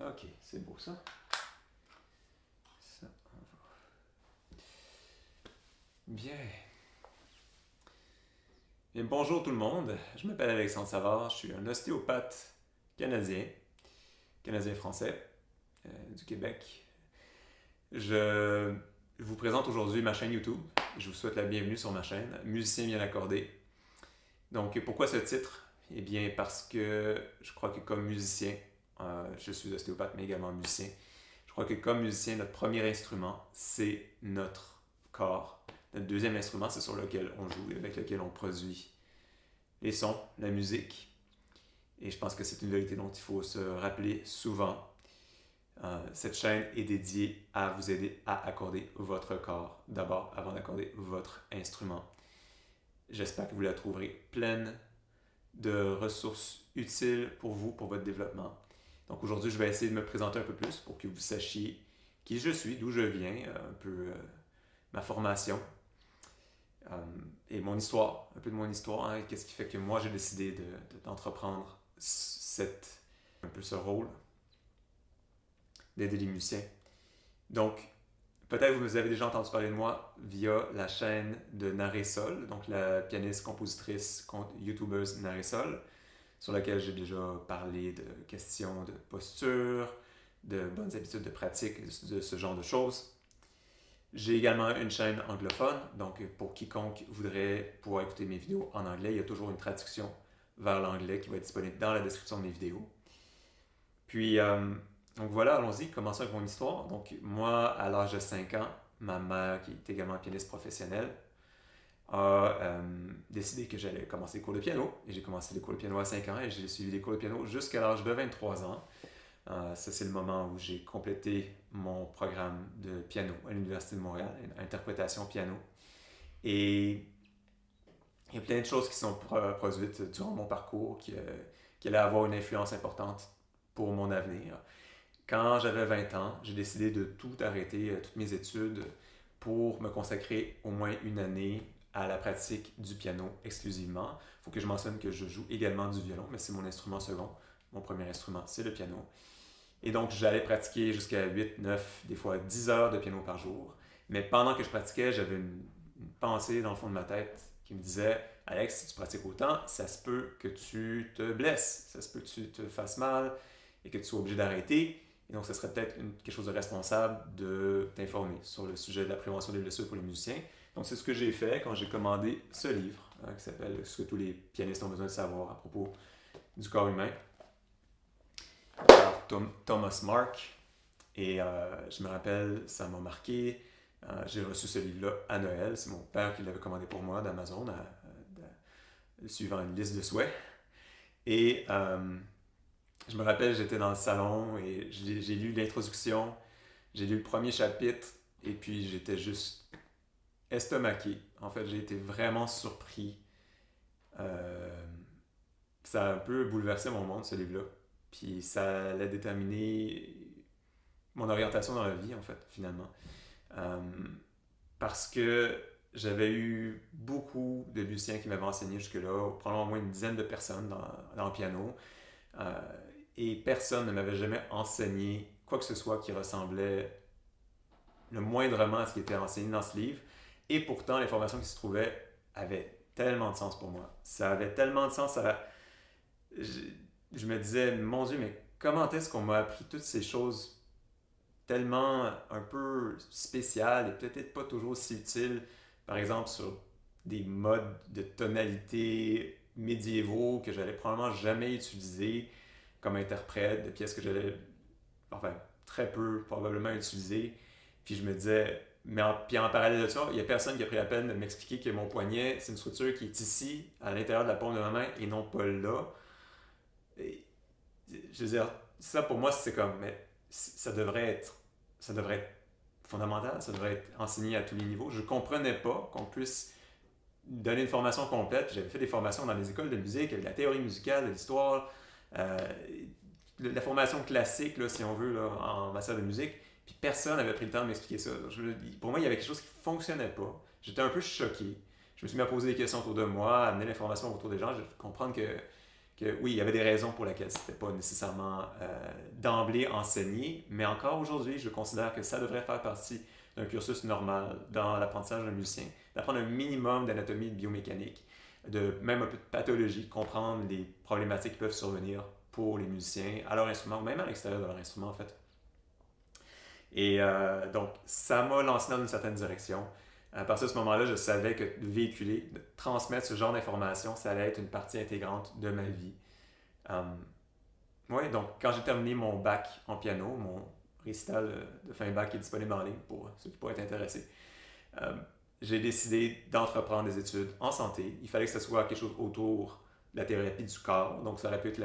Ok, c'est beau ça. Ça, on va. Bien. Bien. Bonjour tout le monde. Je m'appelle Alexandre Savard. Je suis un ostéopathe canadien, canadien-français du Québec. Je vous présente aujourd'hui ma chaîne YouTube. Je vous souhaite la bienvenue sur ma chaîne, Musicien bien accordé. Donc, pourquoi ce titre? Eh bien, parce que je crois que comme musicien, je suis ostéopathe, mais également musicien. Je crois que comme musicien, notre premier instrument, c'est notre corps. Notre deuxième instrument, c'est sur lequel on joue et avec lequel on produit les sons, la musique. Et je pense que c'est une vérité dont il faut se rappeler souvent. Cette chaîne est dédiée à vous aider à accorder votre corps d'abord avant d'accorder votre instrument. J'espère que vous la trouverez pleine de ressources utiles pour vous, pour votre développement. Donc aujourd'hui, je vais essayer de me présenter un peu plus pour que vous sachiez qui je suis, d'où je viens, un peu ma formation et mon histoire, un peu de mon histoire, hein, qu'est-ce qui fait que moi j'ai décidé d'entreprendre un peu ce rôle d'aider les musiciens. Donc, peut-être vous avez déjà entendu parler de moi via la chaîne de Naré Sol, donc la pianiste, compositrice, youtubeuse Naré Sol, sur laquelle j'ai déjà parlé de questions de posture, de bonnes habitudes de pratique, de ce genre de choses. J'ai également une chaîne anglophone, donc pour quiconque voudrait pouvoir écouter mes vidéos en anglais, il y a toujours une traduction vers l'anglais qui va être disponible dans la description de mes vidéos. Puis, donc voilà, allons-y, commençons avec mon histoire. Donc moi, à l'âge de 5 ans, ma mère, qui est également pianiste professionnelle, a décidé que j'allais commencer les cours de piano. Et j'ai commencé les cours de piano à 5 ans et j'ai suivi les cours de piano jusqu'à l'âge de 23 ans. Ça, c'est le moment où j'ai complété mon programme de piano à l'Université de Montréal, une interprétation piano. Et il y a plein de choses qui sont produites durant mon parcours qui allaient avoir une influence importante pour mon avenir. Quand j'avais 20 ans, j'ai décidé de tout arrêter, toutes mes études, pour me consacrer au moins une année à la pratique du piano exclusivement. Il faut que je mentionne que je joue également du violon, mais c'est mon instrument second. Mon premier instrument, c'est le piano. Et donc, j'allais pratiquer jusqu'à 8, 9, des fois 10 heures de piano par jour. Mais pendant que je pratiquais, j'avais une pensée dans le fond de ma tête qui me disait « Alex, si tu pratiques autant, ça se peut que tu te blesses, ça se peut que tu te fasses mal et que tu sois obligé d'arrêter. Et donc, ce serait peut-être quelque chose de responsable de t'informer sur le sujet de la prévention des blessures pour les musiciens. » Donc, c'est ce que j'ai fait quand j'ai commandé ce livre qui s'appelle « Ce que tous les pianistes ont besoin de savoir à propos du corps humain » par Thomas Mark. Et je me rappelle, ça m'a marqué. J'ai reçu ce livre-là à Noël. C'est mon père qui l'avait commandé pour moi d'Amazon, suivant une liste de souhaits. Et je me rappelle, j'étais dans le salon et j'ai lu l'introduction, j'ai lu le premier chapitre et puis j'étais juste estomaqué. En fait, j'ai été vraiment surpris. Ça a un peu bouleversé mon monde, ce livre-là. Puis ça allait déterminer mon orientation dans la vie, en fait, finalement. Euh, Parce que j'avais eu beaucoup de musiciens qui m'avaient enseigné jusque-là, probablement au moins une dizaine de personnes dans le piano. Euh, et personne ne m'avait jamais enseigné quoi que ce soit qui ressemblait le moindrement à ce qui était enseigné dans ce livre. Et pourtant, l'information qui se trouvait avait tellement de sens pour moi. Ça avait tellement de sens. Je, je me disais, mon Dieu, mais comment est-ce qu'on m'a appris toutes ces choses tellement un peu spéciales et peut-être pas toujours si utiles, par exemple sur des modes de tonalité médiévaux que j'allais probablement jamais utiliser comme interprète, de pièces que j'allais, enfin, très peu probablement utiliser. Puis je me disais, puis en parallèle de ça, il n'y a personne qui a pris la peine de m'expliquer que mon poignet, c'est une structure qui est ici, à l'intérieur de la paume de ma main, et non pas là. Et, je veux dire, ça pour moi, c'est comme, mais ça devrait être fondamental, ça devrait être enseigné à tous les niveaux. Je ne comprenais pas qu'on puisse donner une formation complète. J'avais fait des formations dans les écoles de musique, avec la théorie musicale, de l'histoire, euh, la formation classique, là, si on veut, là, en matière de musique. Puis personne n'avait pris le temps de m'expliquer ça. Pour moi, il y avait quelque chose qui ne fonctionnait pas. J'étais un peu choqué. Je me suis mis à poser des questions autour de moi, à amener l'information autour des gens, comprendre que que oui, il y avait des raisons pour lesquelles c'était pas nécessairement d'emblée enseigné, mais encore aujourd'hui, je considère que ça devrait faire partie d'un cursus normal dans l'apprentissage d'un musicien, d'apprendre un minimum d'anatomie et de biomécanique, de même un peu de pathologie, comprendre les problématiques qui peuvent survenir pour les musiciens à leur instrument, ou même à l'extérieur de leur instrument en fait. Et donc, ça m'a lancé dans une certaine direction. À partir de ce moment-là, je savais que de véhiculer, de transmettre ce genre d'informations, ça allait être une partie intégrante de ma vie. Oui, donc quand j'ai terminé mon bac en piano, mon récital de fin bac est disponible en ligne pour ceux qui pourraient être intéressés, j'ai décidé d'entreprendre des études en santé. Il fallait que ce soit quelque chose autour de la thérapie du corps. Donc ça aurait pu être,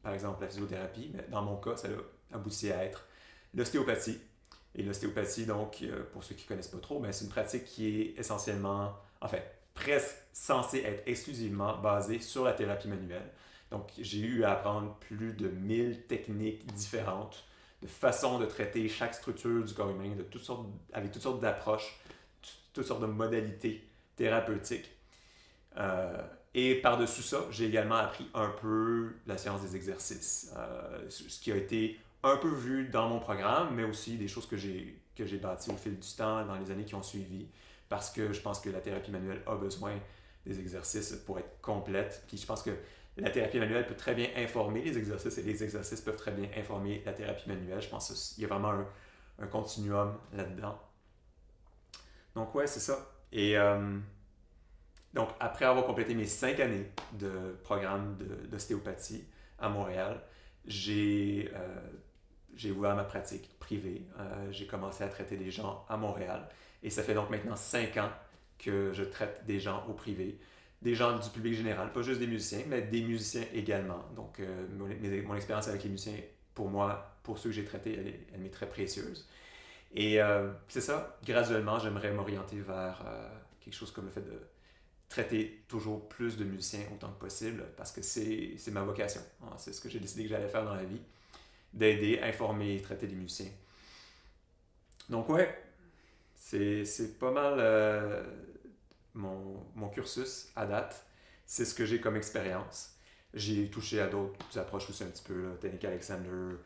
par exemple, la physiothérapie, mais dans mon cas, ça a abouti à être l'ostéopathie. Et l'ostéopathie, donc, pour ceux qui ne connaissent pas trop, ben, c'est une pratique qui est essentiellement, enfin, presque censée être exclusivement basée sur la thérapie manuelle. Donc, j'ai eu à apprendre plus de 1000 techniques différentes, de façons de traiter chaque structure du corps humain, avec toutes sortes d'approches, toutes sortes de modalités thérapeutiques. Et par-dessus ça, j'ai également appris un peu la science des exercices, ce qui a été un peu vu dans mon programme, mais aussi des choses que j'ai bâties au fil du temps, dans les années qui ont suivi, parce que je pense que la thérapie manuelle a besoin des exercices pour être complète. Puis je pense que la thérapie manuelle peut très bien informer les exercices et les exercices peuvent très bien informer la thérapie manuelle. Je pense qu'il y a vraiment un continuum là-dedans. Donc ouais, c'est ça. Et donc après avoir complété mes 5 années de programme d'ostéopathie à Montréal, j'ai ouvert ma pratique privée. J'ai commencé à traiter des gens à Montréal. Et ça fait donc maintenant 5 ans que je traite des gens au privé. Des gens du public général, pas juste des musiciens, mais des musiciens également. Donc, mon expérience avec les musiciens, pour moi, pour ceux que j'ai traités, elle m'est très précieuse. Et c'est ça, graduellement, j'aimerais m'orienter vers quelque chose comme le fait de traiter toujours plus de musiciens autant que possible, parce que c'est ma vocation. C'est ce que j'ai décidé que j'allais faire dans la vie, d'aider, informer et traiter des musiciens. Donc ouais, c'est pas mal mon cursus à date. C'est ce que j'ai comme expérience. J'ai touché à d'autres approches aussi un petit peu, là, Technique Alexander,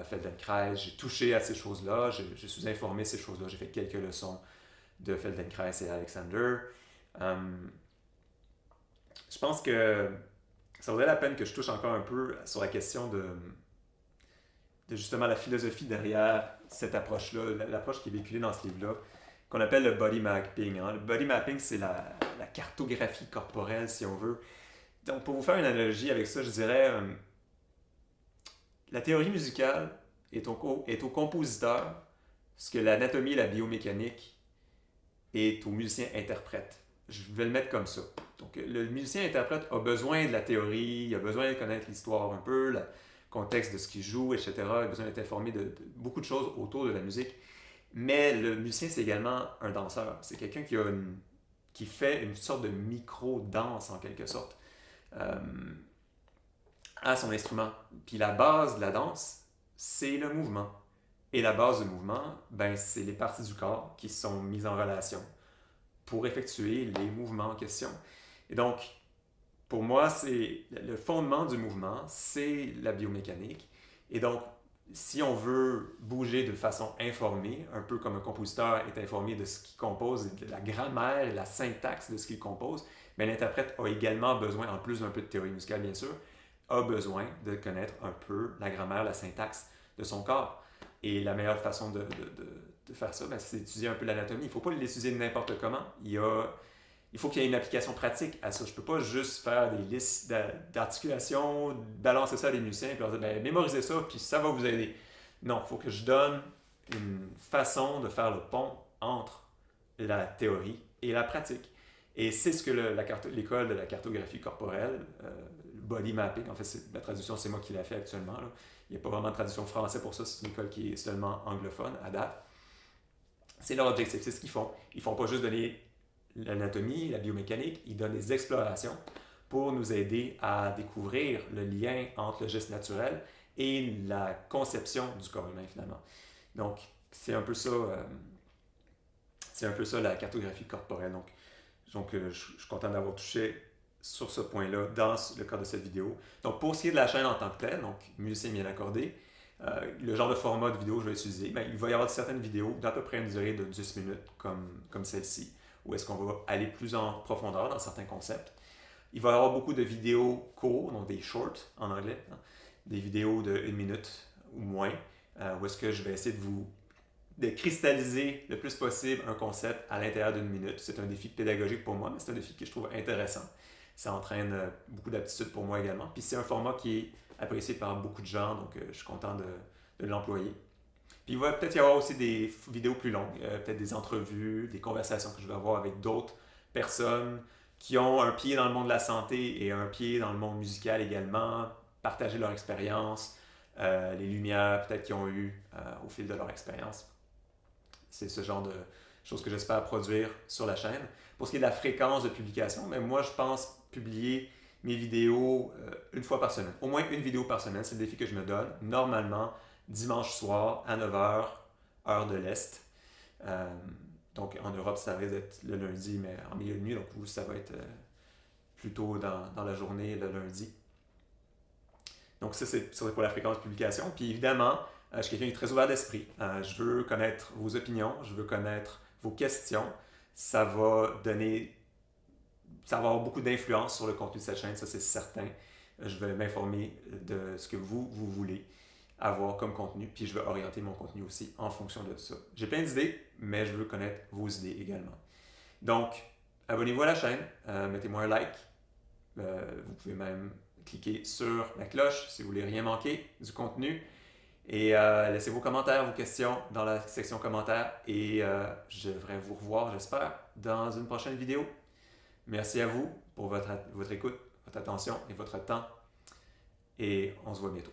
Feldenkrais. J'ai touché à ces choses-là. Je suis informé de ces choses-là. J'ai fait quelques leçons de Feldenkrais et Alexander. Je pense que ça vaudrait la peine que je touche encore un peu sur la question de justement la philosophie derrière cette approche-là, l'approche qui est véhiculée dans ce livre-là, qu'on appelle le body mapping. Hein. Le body mapping, c'est la cartographie corporelle, si on veut. Donc, pour vous faire une analogie avec ça, je dirais la théorie musicale est au compositeur ce que l'anatomie et la biomécanique est au musicien-interprète. Je vais le mettre comme ça. Donc, le musicien-interprète a besoin de la théorie, il a besoin de connaître l'histoire un peu, le contexte de ce qu'il joue, etc. Il a besoin d'être informé de beaucoup de choses autour de la musique. Mais le musicien, c'est également un danseur. C'est quelqu'un qui fait une sorte de micro-danse, en quelque sorte, à son instrument. Puis la base de la danse, c'est le mouvement. Et la base du mouvement, ben, c'est les parties du corps qui sont mises en relation pour effectuer les mouvements en question. Et donc, pour moi, c'est le fondement du mouvement, c'est la biomécanique. Et donc, si on veut bouger de façon informée, un peu comme un compositeur est informé de ce qu'il compose, de la grammaire et de la syntaxe de ce qu'il compose, mais l'interprète a également besoin, en plus d'un peu de théorie musicale bien sûr, a besoin de connaître un peu la grammaire, la syntaxe de son corps. Et la meilleure façon de faire ça, ben, c'est d'étudier un peu l'anatomie. Il ne faut pas l'étudier n'importe comment. Il faut qu'il y ait une application pratique à ça. Je ne peux pas juste faire des listes d'articulation, balancer ça à des musiciens et leur dire ben, mémorisez ça, puis ça va vous aider. Non, il faut que je donne une façon de faire le pont entre la théorie et la pratique. Et c'est ce que l'école de la cartographie corporelle, body mapping, en fait, la traduction, c'est moi qui l'ai fait actuellement. Là. Il n'y a pas vraiment de traduction français pour ça, c'est une école qui est seulement anglophone à date. C'est leur objectif, c'est ce qu'ils font. Ils ne font pas juste donner l'anatomie, la biomécanique, ils donnent des explorations pour nous aider à découvrir le lien entre le geste naturel et la conception du corps humain finalement. Donc, c'est un peu ça la cartographie corporelle. Donc je suis content d'avoir touché sur ce point-là dans le cadre de cette vidéo. Donc, pour ce qui est de la chaîne en tant que telle, donc musicien bien accordé, le genre de format de vidéo que je vais utiliser, il va y avoir certaines vidéos d'à peu près une durée de 10 minutes, comme celle-ci, où est-ce qu'on va aller plus en profondeur dans certains concepts. Il va y avoir beaucoup de vidéos courtes, donc des shorts en anglais, hein, des vidéos de 1 minute ou moins, où est-ce que je vais essayer de cristalliser le plus possible un concept à l'intérieur d'une minute. C'est un défi pédagogique pour moi, mais c'est un défi que je trouve intéressant. Ça entraîne beaucoup d'aptitudes pour moi également. Puis c'est un format qui est apprécié par beaucoup de gens, donc je suis content de l'employer. Puis il va peut-être y avoir aussi des vidéos plus longues, peut-être des entrevues, des conversations que je vais avoir avec d'autres personnes qui ont un pied dans le monde de la santé et un pied dans le monde musical également, partager leur expérience, les lumières peut-être qu'ils ont eues au fil de leur expérience. C'est ce genre de choses que j'espère produire sur la chaîne. Pour ce qui est de la fréquence de publication, mais moi je pense publier mes vidéos une fois par semaine. Au moins une vidéo par semaine, c'est le défi que je me donne. Normalement, dimanche soir à 9h, heure de l'Est. Donc en Europe, ça risque d'être le lundi, mais en milieu de nuit. Donc vous, ça va être plutôt dans la journée, le lundi. Donc ça, c'est pour la fréquence de publication. Puis évidemment, je suis quelqu'un qui est très ouvert d'esprit. Je veux connaître vos opinions, je veux connaître vos questions. Ça va avoir beaucoup d'influence sur le contenu de cette chaîne, ça c'est certain. Je vais m'informer de ce que vous voulez avoir comme contenu, puis je vais orienter mon contenu aussi en fonction de ça. J'ai plein d'idées, mais je veux connaître vos idées également. Donc, abonnez-vous à la chaîne, mettez-moi un like. Vous pouvez même cliquer sur la cloche si vous voulez rien manquer du contenu. Et laissez vos commentaires, vos questions dans la section commentaires. Et je devrais vous revoir, j'espère, dans une prochaine vidéo. Merci à vous pour votre écoute, votre attention et votre temps. Et on se voit bientôt.